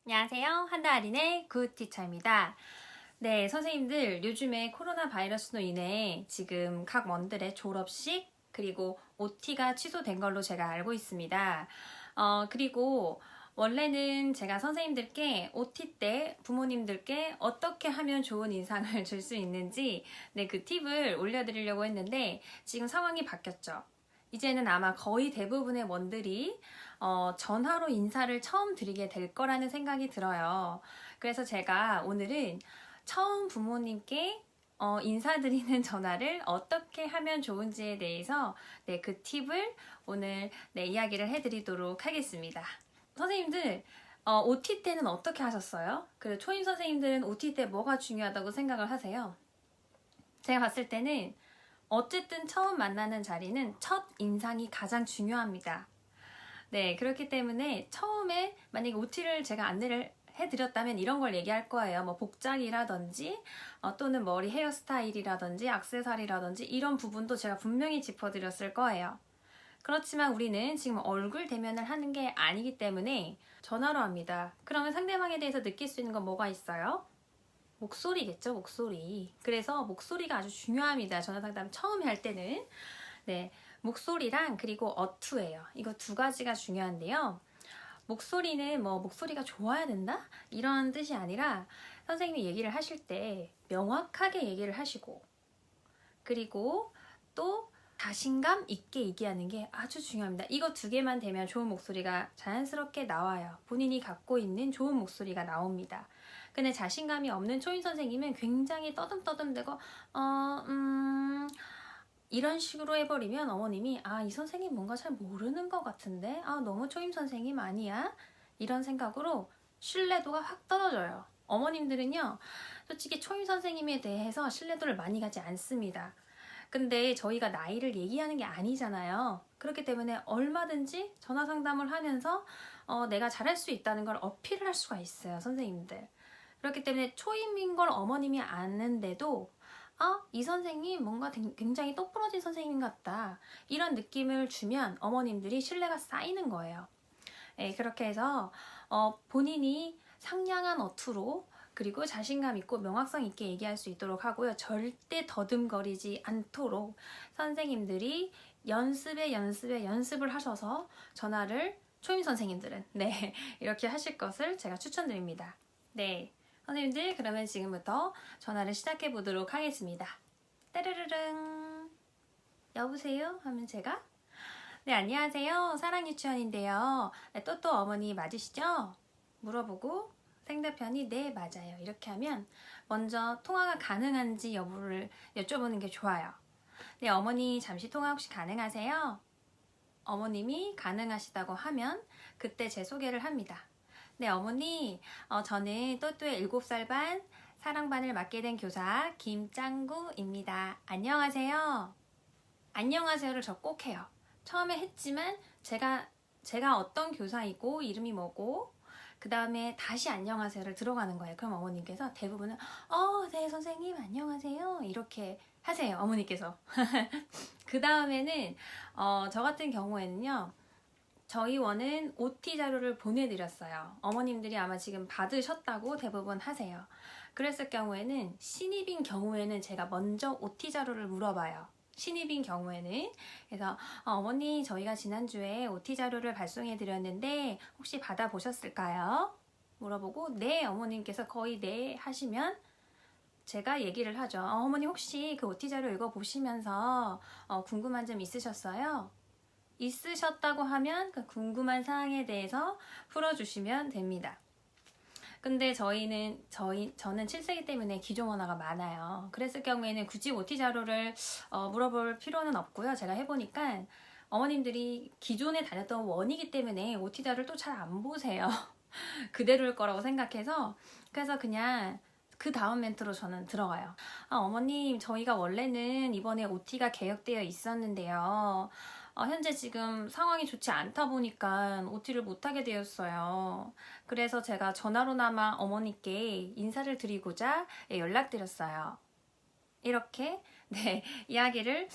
안녕하세요. 한다아린의 굿티처입니다. 네, 선생님들 요즘에 코로나 바이러스로 인해 지금 각 원들의 졸업식 그리고 OT가 취소된 걸로 제가 알고 있습니다. 그리고 원래는 제가 선생님들께 OT 때 부모님들께 어떻게 하면 좋은 인상을 줄 수 있는지 그 팁을 올려드리려고 했는데 지금 상황이 바뀌었죠. 이제는 아마 거의 대부분의 원들이 전화로 인사를 처음 드리게 될 거라는 생각이 들어요. 그래서 제가 오늘은 처음 부모님께 인사드리는 전화를 어떻게 하면 좋은지에 대해서 그 팁을 오늘 이야기를 해드리도록 하겠습니다. 선생님들 OT 때는 어떻게 하셨어요? 그리고 초임 선생님들은 OT 때 뭐가 중요하다고 생각을 하세요? 제가 봤을 때는 어쨌든 처음 만나는 자리는 첫 인상이 가장 중요합니다. 네, 그렇기 때문에 처음에 만약에 OT를 제가 안내를 해드렸다면 이런 걸 얘기할 거예요. 뭐 복장이라든지 또는 머리 헤어스타일이라든지 액세서리라든지 이런 부분도 제가 분명히 짚어드렸을 거예요. 그렇지만 우리는 지금 얼굴 대면을 하는 게 아니기 때문에 전화로 합니다. 그러면 상대방에 대해서 느낄 수 있는 건 뭐가 있어요? 목소리겠죠, 목소리. 그래서 목소리가 아주 중요합니다. 전화 상담 처음에 할 때는. 네, 목소리랑 그리고 어투예요. 이거 두 가지가 중요한데요. 목소리는 뭐 목소리가 좋아야 된다? 이런 뜻이 아니라 선생님이 얘기를 하실 때 명확하게 얘기를 하시고 그리고 또 자신감 있게 얘기하는 게 아주 중요합니다. 이거 두 개만 되면 좋은 목소리가 자연스럽게 나와요. 본인이 갖고 있는 좋은 목소리가 나옵니다. 근데 자신감이 없는 초임 선생님은 굉장히 떠듬떠듬대고 이런 식으로 해버리면 어머님이 이 선생님 뭔가 잘 모르는 것 같은데 너무 초임 선생님 아니야? 이런 생각으로 신뢰도가 확 떨어져요. 어머님들은요 솔직히 초임 선생님에 대해서 신뢰도를 많이 가지 않습니다. 근데 저희가 나이를 얘기하는 게 아니잖아요. 그렇기 때문에 얼마든지 전화 상담을 하면서 내가 잘할 수 있다는 걸 어필을 할 수가 있어요, 선생님들. 그렇기 때문에 초임인 걸 어머님이 아는데도 이 선생님 뭔가 굉장히 똑부러진 선생님 같다. 이런 느낌을 주면 어머님들이 신뢰가 쌓이는 거예요. 그렇게 해서 본인이 상냥한 어투로 그리고 자신감 있고 명확성 있게 얘기할 수 있도록 하고요. 절대 더듬거리지 않도록 선생님들이 연습을 하셔서 전화를 초임 선생님들은 이렇게 하실 것을 제가 추천드립니다. 네, 선생님들 그러면 지금부터 전화를 시작해 보도록 하겠습니다. 따르르릉 여보세요? 하면 제가 안녕하세요. 사랑유치원인데요. 또또 어머니 맞으시죠? 물어보고 상대편이 네 맞아요. 이렇게 하면 먼저 통화가 가능한지 여부를 여쭤보는 게 좋아요. 네, 어머니 잠시 통화 혹시 가능하세요? 어머님이 가능하시다고 하면 그때 제 소개를 합니다. 네, 어머니 저는 또또의 7살 반 사랑반을 맡게 된 교사 김짱구입니다. 안녕하세요. 안녕하세요를 저 꼭 해요. 처음에 했지만 제가 어떤 교사이고 이름이 뭐고 그 다음에 다시 안녕하세요를 들어가는 거예요. 그럼 어머님께서 대부분은 네 선생님 안녕하세요 이렇게 하세요. 어머니께서. 그 다음에는 저 같은 경우에는요. 저희 원은 OT 자료를 보내드렸어요. 어머님들이 아마 지금 받으셨다고 대부분 하세요. 그랬을 경우에는 신입인 경우에는 제가 먼저 OT 자료를 물어봐요. 신입인 경우에는. 그래서 어머니 저희가 지난주에 OT 자료를 발송해 드렸는데 혹시 받아보셨을까요? 물어보고 네 어머님께서 거의 네 하시면 제가 얘기를 하죠. 어머니 혹시 그 OT 자료 읽어보시면서 궁금한 점 있으셨어요? 있으셨다고 하면 그 궁금한 사항에 대해서 풀어주시면 됩니다. 근데 저는 7세기 때문에 기존 원화가 많아요. 그랬을 경우에는 굳이 OT 자료를 물어볼 필요는 없고요. 제가 해보니까 어머님들이 기존에 다녔던 원이기 때문에 OT 자료를 또 잘 안 보세요. 그대로일 거라고 생각해서 그래서 그냥 그 다음 멘트로 저는 들어가요. 어머님 저희가 원래는 이번에 OT가 계획되어 있었는데요. 현재 지금 상황이 좋지 않다 보니까 OT를 못하게 되었어요. 그래서 제가 전화로나마 어머니께 인사를 드리고자 연락드렸어요. 이렇게 이야기를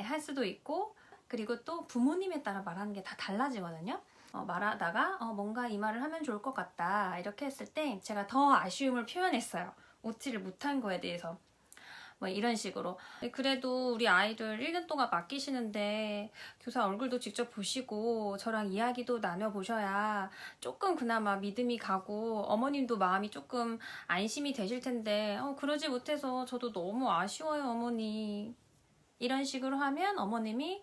할 수도 있고 그리고 또 부모님에 따라 말하는 게 다 달라지거든요. 말하다가 뭔가 이 말을 하면 좋을 것 같다 이렇게 했을 때 제가 더 아쉬움을 표현했어요. OT를 못한 거에 대해서. 뭐 이런 식으로. 그래도 우리 아이들 1년 동안 맡기시는데 교사 얼굴도 직접 보시고 저랑 이야기도 나눠보셔야 조금 그나마 믿음이 가고 어머님도 마음이 조금 안심이 되실 텐데 그러지 못해서 저도 너무 아쉬워요 어머니. 이런 식으로 하면 어머님이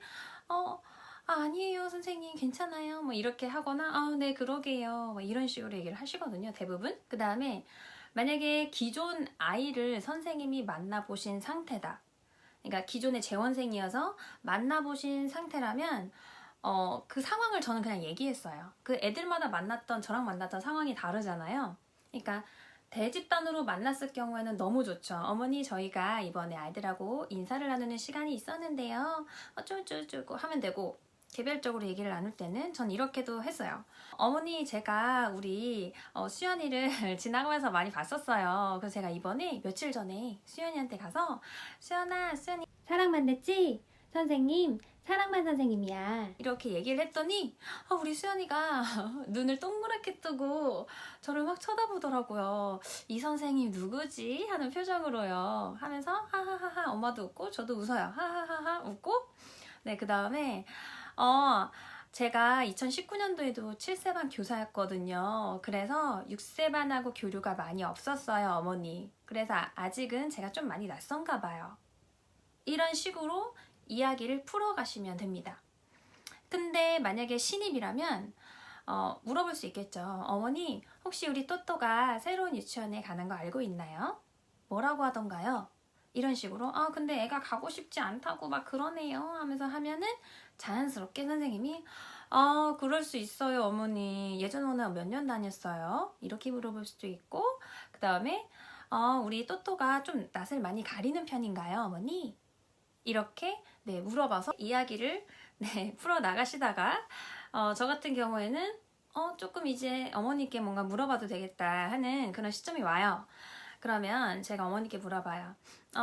아니에요 선생님 괜찮아요 뭐 이렇게 하거나 네 그러게요 뭐 이런 식으로 얘기를 하시거든요 대부분. 그 다음에 만약에 기존 아이를 선생님이 만나보신 상태다. 그러니까 기존의 재원생이어서 만나보신 상태라면 그 상황을 저는 그냥 얘기했어요. 그 애들마다 저랑 만났던 상황이 다르잖아요. 그러니까 대집단으로 만났을 경우에는 너무 좋죠. 어머니 저희가 이번에 아이들하고 인사를 나누는 시간이 있었는데요. 어쩌고저쩌고 하면 되고 개별적으로 얘기를 나눌 때는 전 이렇게도 했어요. 어머니 제가 우리 수연이를 지나가면서 많이 봤었어요. 그래서 제가 이번에 며칠 전에 수연이한테 가서 수연아 수연이 사랑만났지? 선생님 사랑만 선생님이야 이렇게 얘기를 했더니 우리 수연이가 눈을 동그랗게 뜨고 저를 막 쳐다보더라고요. 이 선생님 누구지? 하는 표정으로요. 하면서 하하하하 엄마도 웃고 저도 웃어요. 하하하하 웃고 네 그 다음에 제가 2019년도에도 7세반 교사였거든요. 그래서 6세반하고 교류가 많이 없었어요, 어머니. 그래서 아직은 제가 좀 많이 낯선가 봐요. 이런 식으로 이야기를 풀어가시면 됩니다. 근데 만약에 신입이라면 물어볼 수 있겠죠. 어머니, 혹시 우리 또또가 새로운 유치원에 가는 거 알고 있나요? 뭐라고 하던가요? 이런 식으로 근데 애가 가고 싶지 않다고 막 그러네요 하면서 하면은 자연스럽게 선생님이 그럴 수 있어요 어머니 예전에는 몇 년 다녔어요? 이렇게 물어볼 수도 있고 그 다음에 우리 또또가 좀 낯을 많이 가리는 편인가요 어머니? 이렇게 네 물어봐서 이야기를 네 풀어 나가시다가 저 같은 경우에는 조금 이제 어머니께 뭔가 물어봐도 되겠다 하는 그런 시점이 와요. 그러면 제가 어머니께 물어봐요.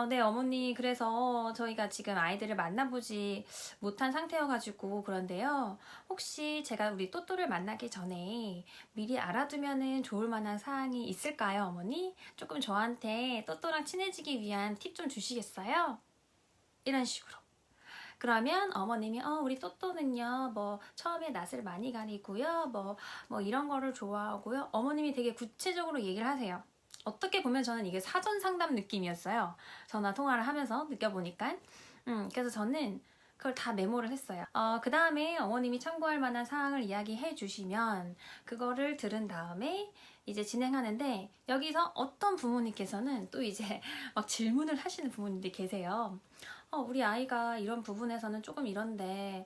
네 어머니 그래서 저희가 지금 아이들을 만나보지 못한 상태여가지고 그런데요. 혹시 제가 우리 또또를 만나기 전에 미리 알아두면 좋을 만한 사항이 있을까요 어머니? 조금 저한테 또또랑 친해지기 위한 팁 좀 주시겠어요? 이런 식으로. 그러면 어머님이 우리 또또는요 뭐 처음에 낯을 많이 가리고요 뭐 이런 거를 좋아하고요. 어머님이 되게 구체적으로 얘기를 하세요. 어떻게 보면 저는 이게 사전 상담 느낌이었어요. 전화 통화를 하면서 느껴보니까. 그래서 저는 그걸 다 메모를 했어요. 그 다음에 어머님이 참고할 만한 사항을 이야기해 주시면 그거를 들은 다음에 이제 진행하는데 여기서 어떤 부모님께서는 또 이제 막 질문을 하시는 부모님들이 계세요. 우리 아이가 이런 부분에서는 조금 이런데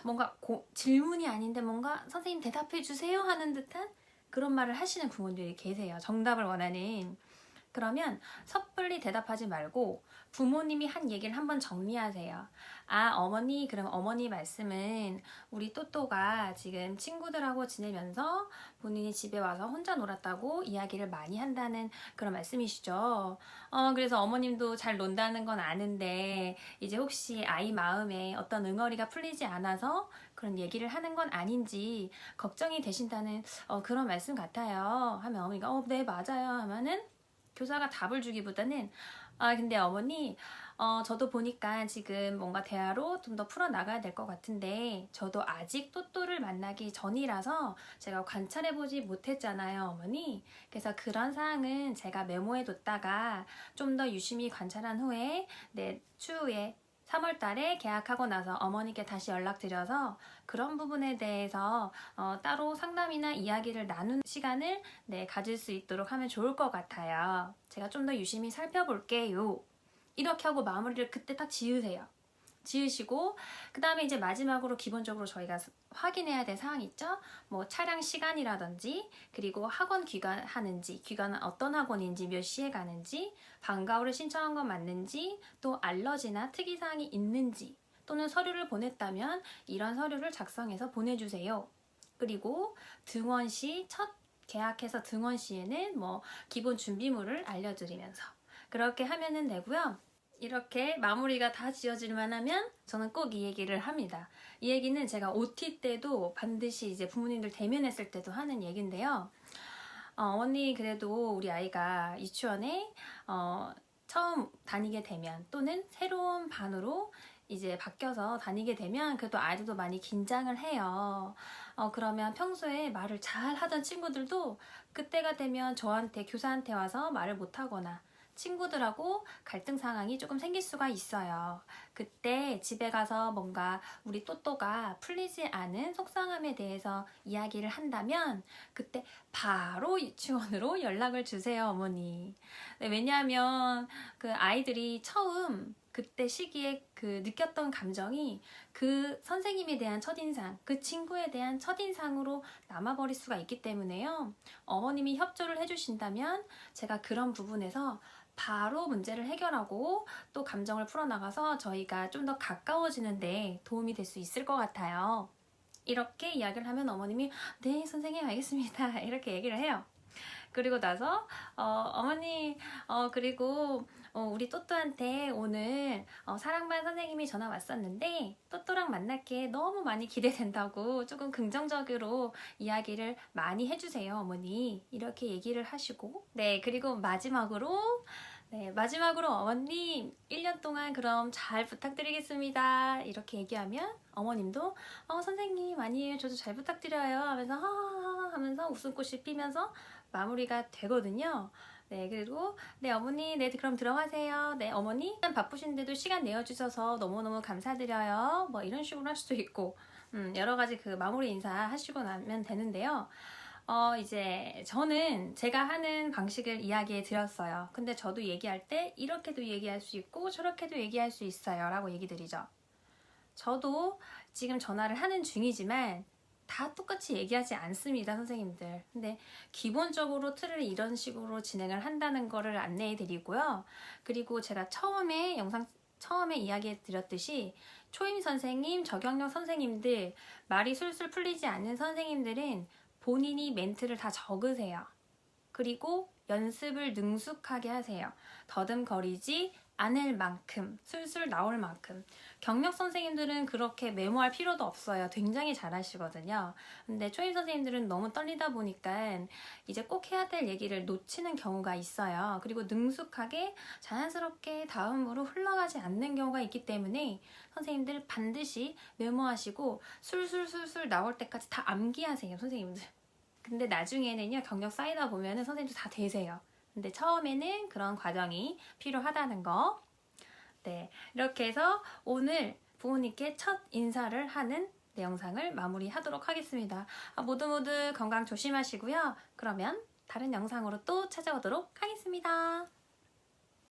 뭔가 질문이 아닌데 뭔가 선생님 대답해 주세요 하는 듯한 그런 말을 하시는 부모님들이 계세요. 정답을 원하는. 그러면 섣불리 대답하지 말고 부모님이 한 얘기를 한번 정리하세요. 어머니 그럼 어머니 말씀은 우리 또또가 지금 친구들하고 지내면서 본인이 집에 와서 혼자 놀았다고 이야기를 많이 한다는 그런 말씀이시죠. 그래서 어머님도 잘 논다는 건 아는데 이제 혹시 아이 마음에 어떤 응어리가 풀리지 않아서 그런 얘기를 하는 건 아닌지 걱정이 되신다는 그런 말씀 같아요. 하면 어머니가 네 맞아요 하면은 교사가 답을 주기보다는 근데 어머니 저도 보니까 지금 뭔가 대화로 좀 더 풀어나가야 될 것 같은데 저도 아직 또또를 만나기 전이라서 제가 관찰해보지 못했잖아요 어머니. 그래서 그런 사항은 제가 메모해뒀다가 좀 더 유심히 관찰한 후에 추후에 3월 달에 계약하고 나서 어머니께 다시 연락드려서 그런 부분에 대해서 따로 상담이나 이야기를 나누는 시간을 가질 수 있도록 하면 좋을 것 같아요. 제가 좀 더 유심히 살펴볼게요. 이렇게 하고 마무리를 그때 딱 지으시고 그 다음에 이제 마지막으로 기본적으로 저희가 확인해야 될 사항이 있죠. 뭐 차량 시간이라든지 그리고 학원 귀가는 어떤 학원인지 몇 시에 가는지 방과후를 신청한 건 맞는지 또 알러지나 특이사항이 있는지 또는 서류를 보냈다면 이런 서류를 작성해서 보내주세요. 그리고 등원 시 계약해서 등원 시에는 뭐 기본 준비물을 알려드리면서 그렇게 하면은 되고요. 이렇게 마무리가 다 지어질만 하면 저는 꼭 이 얘기를 합니다. 이 얘기는 제가 OT 때도 반드시 이제 부모님들 대면했을 때도 하는 얘기인데요. 어머니 그래도 우리 아이가 유치원에 처음 다니게 되면 또는 새로운 반으로 이제 바뀌어서 다니게 되면 그래도 아이들도 많이 긴장을 해요. 그러면 평소에 말을 잘 하던 친구들도 그때가 되면 저한테 교사한테 와서 말을 못하거나 친구들하고 갈등 상황이 조금 생길 수가 있어요. 그때 집에 가서 뭔가 우리 또또가 풀리지 않은 속상함에 대해서 이야기를 한다면 그때 바로 유치원으로 연락을 주세요, 어머니. 네, 왜냐하면 그 아이들이 처음 그때 시기에 그 느꼈던 감정이 그 선생님에 대한 첫인상, 그 친구에 대한 첫인상으로 남아버릴 수가 있기 때문에요. 어머님이 협조를 해주신다면 제가 그런 부분에서 바로 문제를 해결하고 또 감정을 풀어나가서 저희가 좀 더 가까워지는데 도움이 될 수 있을 것 같아요. 이렇게 이야기를 하면 어머님이 네 선생님 알겠습니다 이렇게 얘기를 해요. 그리고 나서 어머니 그리고 우리 또또한테 오늘 사랑반 선생님이 전화 왔었는데 또또랑 만날 게 너무 많이 기대된다고 조금 긍정적으로 이야기를 많이 해주세요 어머니 이렇게 얘기를 하시고 네 그리고 마지막으로 어머님 1년 동안 그럼 잘 부탁드리겠습니다 이렇게 얘기하면 어머님도 선생님 아니에요 저도 잘 부탁드려요 하면서 하하하 하면서 웃음꽃이 피면서 마무리가 되거든요. 네, 그리고 네 어머니 네 그럼 들어가세요. 네 어머니 바쁘신데도 시간 내어주셔서 너무너무 감사드려요. 뭐 이런 식으로 할 수도 있고 여러 가지 그 마무리 인사 하시고 나면 되는데요. 이제 저는 제가 하는 방식을 이야기해 드렸어요. 근데 저도 얘기할 때 이렇게도 얘기할 수 있고 저렇게도 얘기할 수 있어요 라고 얘기 드리죠. 저도 지금 전화를 하는 중이지만 다 똑같이 얘기하지 않습니다 선생님들. 근데 기본적으로 틀을 이런 식으로 진행을 한다는 거를 안내해 드리고요. 그리고 제가 처음에 이야기해 드렸듯이 초임 선생님, 저경력 선생님들 말이 술술 풀리지 않는 선생님들은 본인이 멘트를 다 적으세요. 그리고 연습을 능숙하게 하세요. 더듬거리지 않을 만큼, 술술 나올 만큼. 경력 선생님들은 그렇게 메모할 필요도 없어요. 굉장히 잘하시거든요. 근데 초임 선생님들은 너무 떨리다 보니까 이제 꼭 해야 될 얘기를 놓치는 경우가 있어요. 그리고 능숙하게 자연스럽게 다음으로 흘러가지 않는 경우가 있기 때문에 선생님들 반드시 메모하시고 술술술술 나올 때까지 다 암기하세요, 선생님들. 근데 나중에는요, 경력 쌓이다 보면은 선생님들 다 되세요. 근데 처음에는 그런 과정이 필요하다는 거. 네, 이렇게 해서 오늘 부모님께 첫 인사를 하는 내 영상을 마무리하도록 하겠습니다. 모두 건강 조심하시고요. 그러면 다른 영상으로 또 찾아오도록 하겠습니다.